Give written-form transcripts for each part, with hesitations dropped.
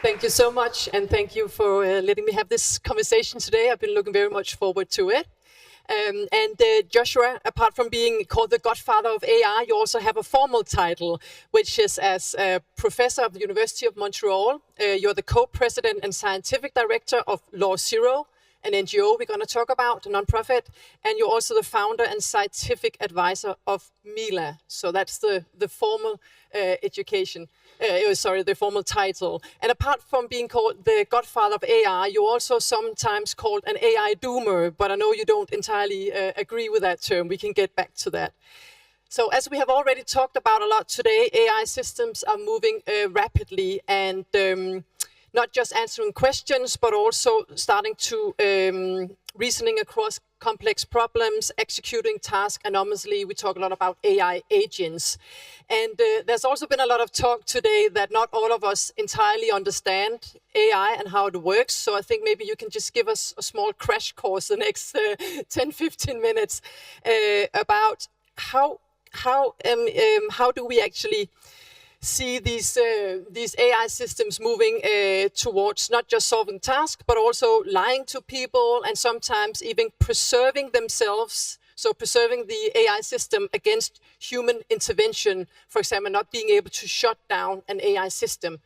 Thank you so much, and thank you for letting me have this conversation today. I've been looking very much forward to it. Joshua, apart from being called the godfather of AI, you also have a formal title, which is as a professor of the University of Montreal. You're the co-president and scientific director of Law Zero, an NGO we're going to talk about, a nonprofit, and you're also the founder and scientific advisor of MILA. So that's the formal education. The formal title. And apart from being called the godfather of AI, you're also sometimes called an AI doomer, but I know you don't entirely agree with that term. We can get back to that. So as we have already talked about a lot today, AI systems are moving rapidly and not just answering questions, but also starting to reasoning across complex problems, executing tasks anonymously. We talk a lot about AI agents. And there's also been a lot of talk today that not all of us entirely understand AI and how it works. So I think maybe you can just give us a small crash course the next 10, 15 minutes about how do we actually see these AI systems moving towards not just solving tasks, but also lying to people and sometimes even preserving themselves. So preserving the AI system against human intervention, for example, not being able to shut down an AI system.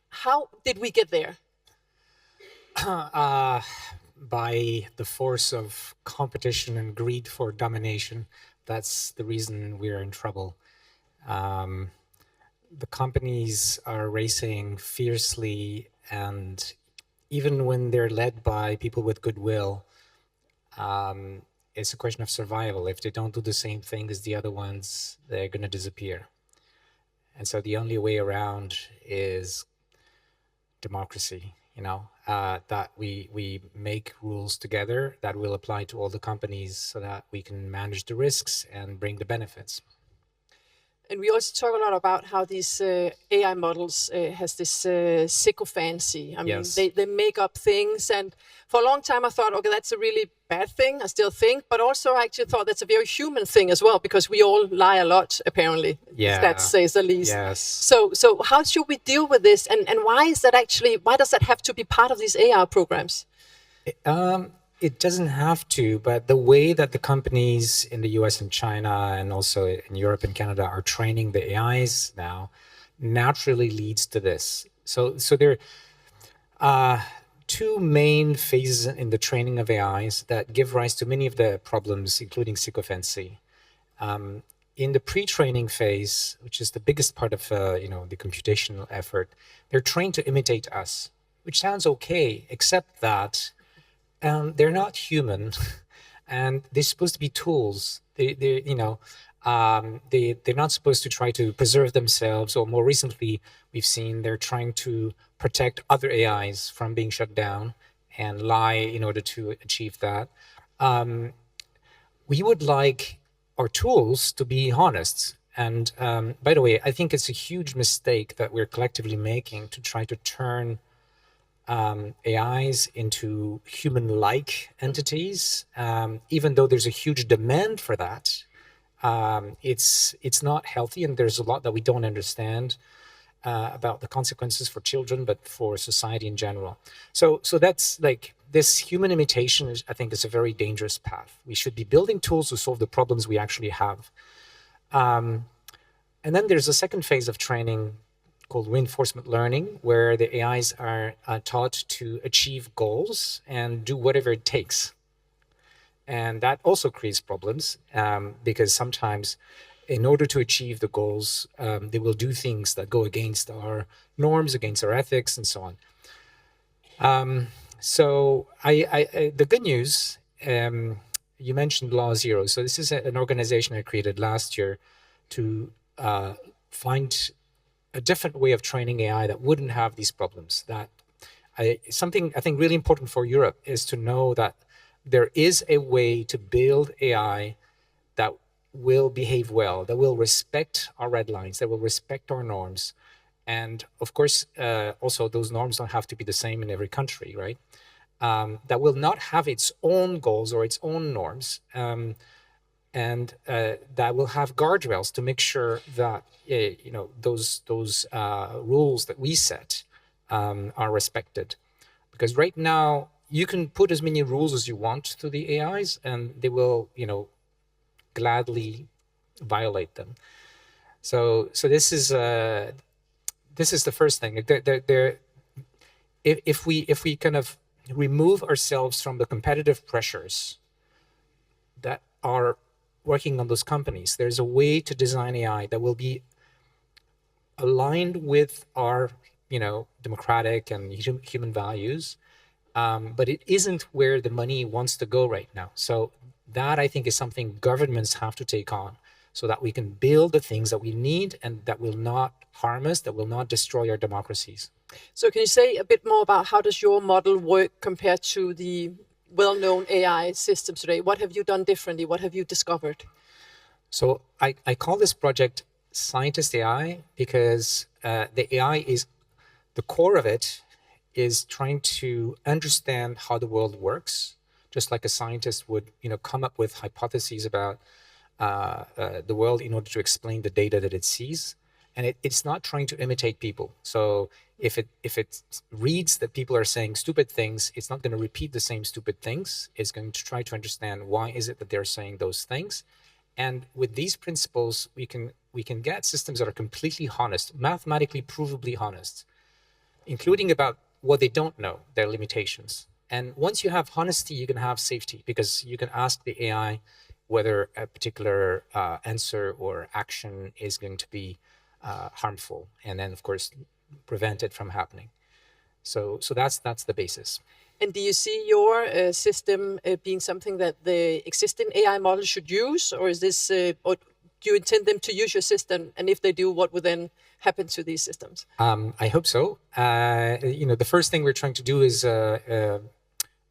How did we get there? By the force of competition and greed for domination. That's the reason we're in trouble. The companies are racing fiercely, and even when they're led by people with goodwill, it's a question of survival. If they don't do the same thing as the other ones, they're going to disappear. And so the only way around is democracy, that we make rules together that will apply to all the companies so that we can manage the risks and bring the benefits. And we also talk a lot about how these AI models has this sycophancy. I mean, Yes. they make up things. And for a long time, I thought, okay, that's a really bad thing. I still think. But also, I actually thought that's a very human thing as well, because we all lie a lot, apparently. Yeah. That says the least. Yes. So how should we deal with this? And why is that actually, why does that have to be part of these AI programs? It doesn't have to, but the way that the companies in the US and China and also in Europe and Canada are training the AIs now naturally leads to this. So there are two main phases in the training of AIs that give rise to many of the problems, including sycophancy. In the pre-training phase, which is the biggest part of the computational effort, they're trained to imitate us, which sounds okay, except that they're not human, and they're supposed to be tools. They're not supposed to try to preserve themselves. Or more recently, we've seen they're trying to protect other AIs from being shut down and lie in order to achieve that. We would like our tools to be honest. And by the way, I think it's a huge mistake that we're collectively making to try to turn AIs into human-like entities, even though there's a huge demand for that. It's not healthy, and there's a lot that we don't understand about the consequences for children, but for society in general. So that's like this human imitation I think is a very dangerous path. We should be building tools to solve the problems we actually have. And then there's a second phase of training called reinforcement learning, where the AIs are taught to achieve goals and do whatever it takes. And that also creates problems because sometimes in order to achieve the goals, they will do things that go against our norms, against our ethics, and so on. So the good news, you mentioned Law Zero. So this is an organization I created last year to find a different way of training AI that wouldn't have these problems. Something I think really important for Europe is to know that there is a way to build AI that will behave well, that will respect our red lines, that will respect our norms. And of course, also those norms don't have to be the same in every country, right? That will not have its own goals or its own norms. And that will have guardrails to make sure that those rules that we set are respected. Because right now, you can put as many rules as you want to the AIs, and they will, gladly violate them. So this is the first thing. If we kind of remove ourselves from the competitive pressures that are working on those companies, there's a way to design AI that will be aligned with our, democratic and human values, but it isn't where the money wants to go right now. So that, I think, is something governments have to take on, so that we can build the things that we need and that will not harm us, that will not destroy our democracies. So can you say a bit more about how does your model work compared to the well-known AI systems today? What have you done differently? What have you discovered? So I call this project Scientist AI because the AI is, the core of it is trying to understand how the world works, just like a scientist would, come up with hypotheses about the world in order to explain the data that it sees. And it's not trying to imitate people. So if it reads that people are saying stupid things, it's not going to repeat the same stupid things. It's going to try to understand why is it that they're saying those things. And with these principles, we can get systems that are completely honest, mathematically provably honest, including about what they don't know, their limitations. And once you have honesty, you can have safety, because you can ask the AI whether a particular answer or action is going to be harmful, and then, of course, prevent it from happening. So that's the basis. And do you see your system being something that the existing AI models should use, or is this, or do you intend them to use your system? And if they do, what would then happen to these systems? I hope so. The first thing we're trying to do is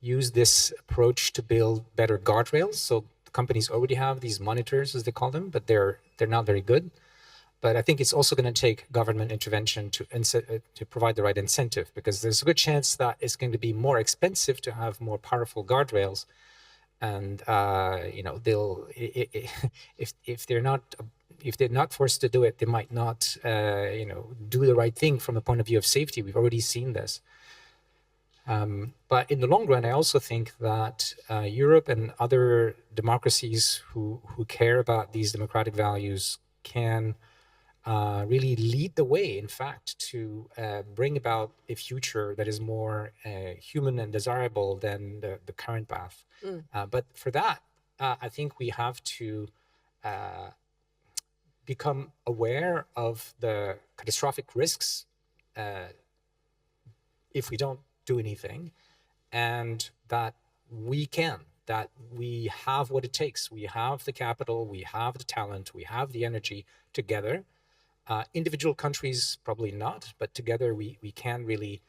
use this approach to build better guardrails. So companies already have these monitors, as they call them, but they're not very good. But I think it's also going to take government intervention to provide the right incentive, because there's a good chance that it's going to be more expensive to have more powerful guardrails, and they'll if they're not forced to do it, they might not do the right thing from a point of view of safety. We've already seen this. But in the long run, I also think that Europe and other democracies who care about these democratic values can really lead the way, in fact, to bring about a future that is more human and desirable than the current path. But for that, I think we have to become aware of the catastrophic risks if we don't do anything, and that we have what it takes. We have the capital, we have the talent, we have the energy together. Individual countries, probably not, but together we can really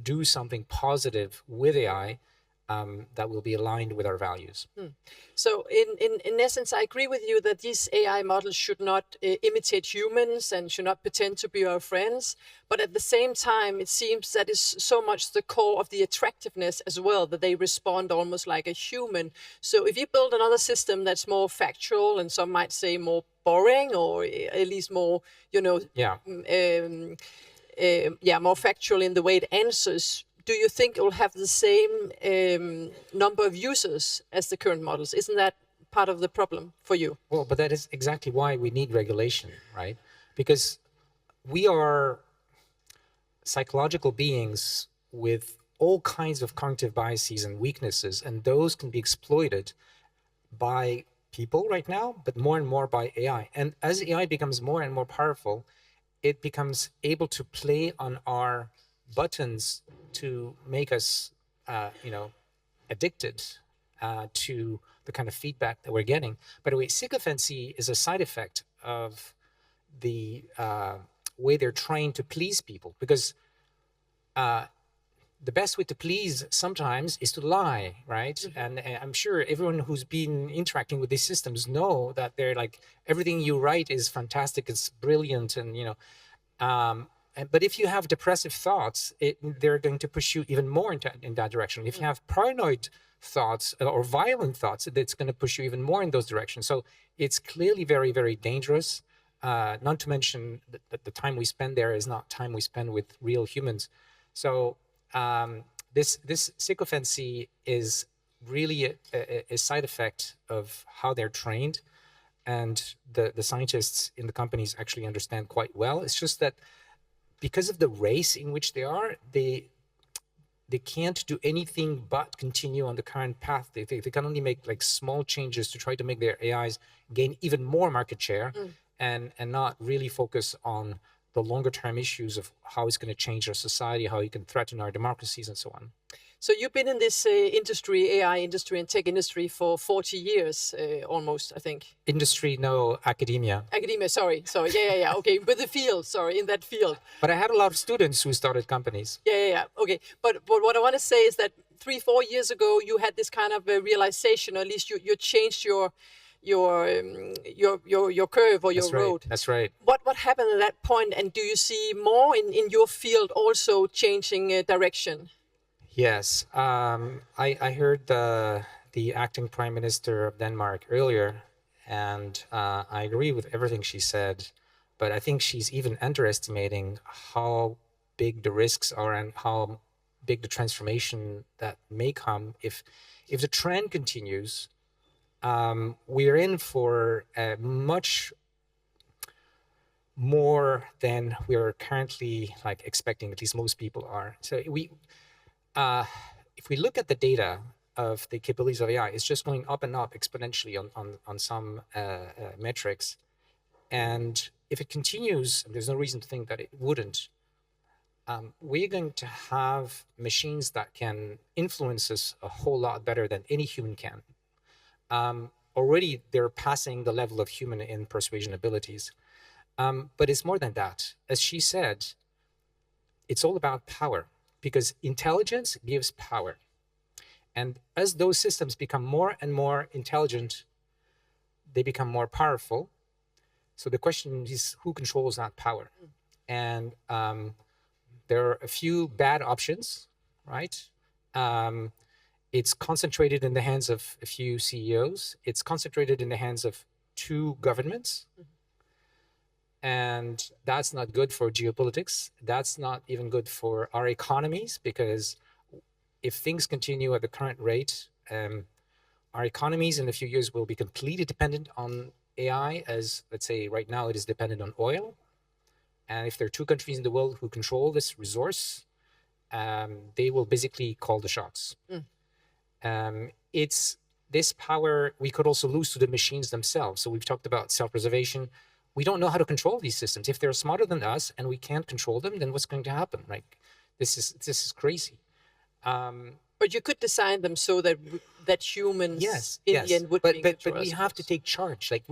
do something positive with AI that will be aligned with our values. So in essence, I agree with you that these AI models should not imitate humans and should not pretend to be our friends. But at the same time, it seems that is so much the core of the attractiveness as well, that they respond almost like a human. So if you build another system that's more factual, and some might say more boring, or at least more, more factual in the way it answers, do you think it will have the same number of users as the current models? Isn't that part of the problem for you? Well, but that is exactly why we need regulation, right? Because we are psychological beings with all kinds of cognitive biases and weaknesses, and those can be exploited by people right now, but more and more by AI. And as AI becomes more and more powerful, it becomes able to play on our buttons to make us, addicted to the kind of feedback that we're getting. By the way, sycophancy is a side effect of the way they're trying to please people, because the best way to please sometimes is to lie, right? And I'm sure everyone who's been interacting with these systems know that they're like, everything you write is fantastic, it's brilliant, and but if you have depressive thoughts, they're going to push you even more in that direction. If you have paranoid thoughts or violent thoughts, it's going to push you even more in those directions. So it's clearly very, very dangerous. not to mention that the time we spend there is not time we spend with real humans. So this sycophancy is really a side effect of how they're trained, and the scientists in the companies actually understand quite well. It's just that because of the race in which they are, they can't do anything but continue on the current path. They can only make like small changes to try to make their AIs gain even more market share, and not really focus on the longer term issues of how it's going to change our society, how it can threaten our democracies, and so on. So you've been in this industry, AI industry and tech industry for 40 years, almost, I think. Industry, no, academia. Academia, sorry. Yeah. Okay, with the field, sorry, in that field. But I had a lot of students who started companies. Yeah. Okay, but what I want to say is that 3-4 years ago, you had this kind of a realization, or at least you changed your curve or your road. That's right. What happened at that point, and do you see more in your field also changing direction? Yes, I heard the acting Prime Minister of Denmark earlier, and I agree with everything she said, but I think she's even underestimating how big the risks are and how big the transformation that may come if the trend continues. We're in for much more than we are currently expecting. At least most people are. So if we look at the data of the capabilities of AI, it's just going up and up exponentially on some metrics. And if it continues, there's no reason to think that it wouldn't. We're going to have machines that can influence us a whole lot better than any human can. Already, they're passing the level of human in persuasion abilities. But it's more than that. As she said, it's all about power, because intelligence gives power. And as those systems become more and more intelligent, they become more powerful. So the question is, who controls that power? And there are a few bad options, right? It's concentrated in the hands of a few CEOs. It's concentrated in the hands of 2 governments. And that's not good for geopolitics. That's not even good for our economies, because if things continue at the current rate, our economies in a few years will be completely dependent on AI, as, let's say, right now it is dependent on oil. And if there are 2 countries in the world who control this resource, they will basically call the shots. It's this power we could also lose to the machines themselves. So we've talked about self-preservation. We don't know how to control these systems. If they're smarter than us and we can't control them, then what's going to happen? Like, this is crazy. But you could design them so that humans the end would be. But we have to take charge. Like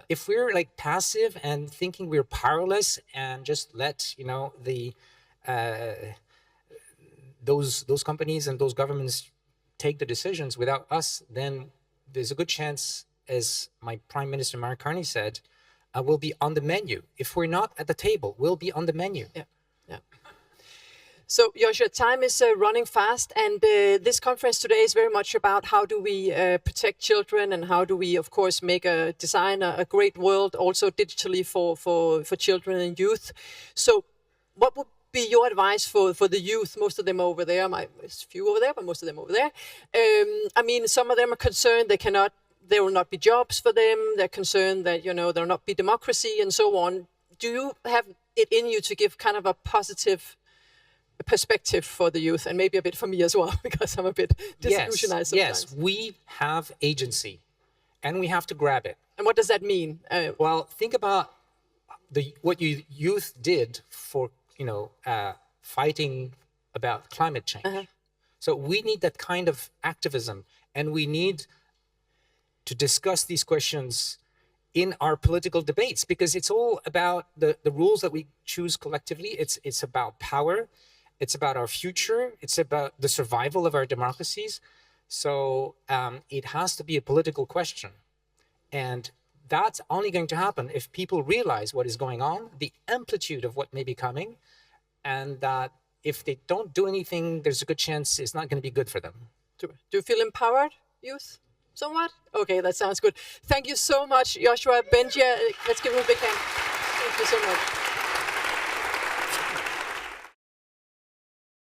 if we're like passive and thinking we're powerless and just let those companies and those governments take the decisions without us, then there's a good chance, as my Prime Minister Mark Carney said, we'll be on the menu. If we're not at the table, we'll be on the menu. Yeah. So, Yoshua, time is running fast, and this conference today is very much about how do we protect children, and how do we, of course, design a great world also digitally for children and youth. So, what would be your advice for the youth? Most of them are over there. There's a few over there, but most of them over there. I mean, some of them are concerned there will not be jobs for them. They're concerned that, there will not be democracy and so on. Do you have it in you to give kind of a positive perspective for the youth, and maybe a bit for me as well, because I'm a bit disillusionized sometimes? Yes, we have agency, and we have to grab it. And what does that mean? Well, think about what youth did for fighting about climate change. So we need that kind of activism, and we need to discuss these questions in our political debates, because it's all about the rules that we choose collectively. It's about power. It's about our future. It's about the survival of our democracies. So it has to be a political question. And that's only going to happen if people realize what is going on, the amplitude of what may be coming, and that if they don't do anything, there's a good chance it's not going to be good for them. Do you feel empowered, youth? Somewhat? Okay, that sounds good. Thank you so much, Yoshua Bengio. Let's give him a big hand. Thank you so much.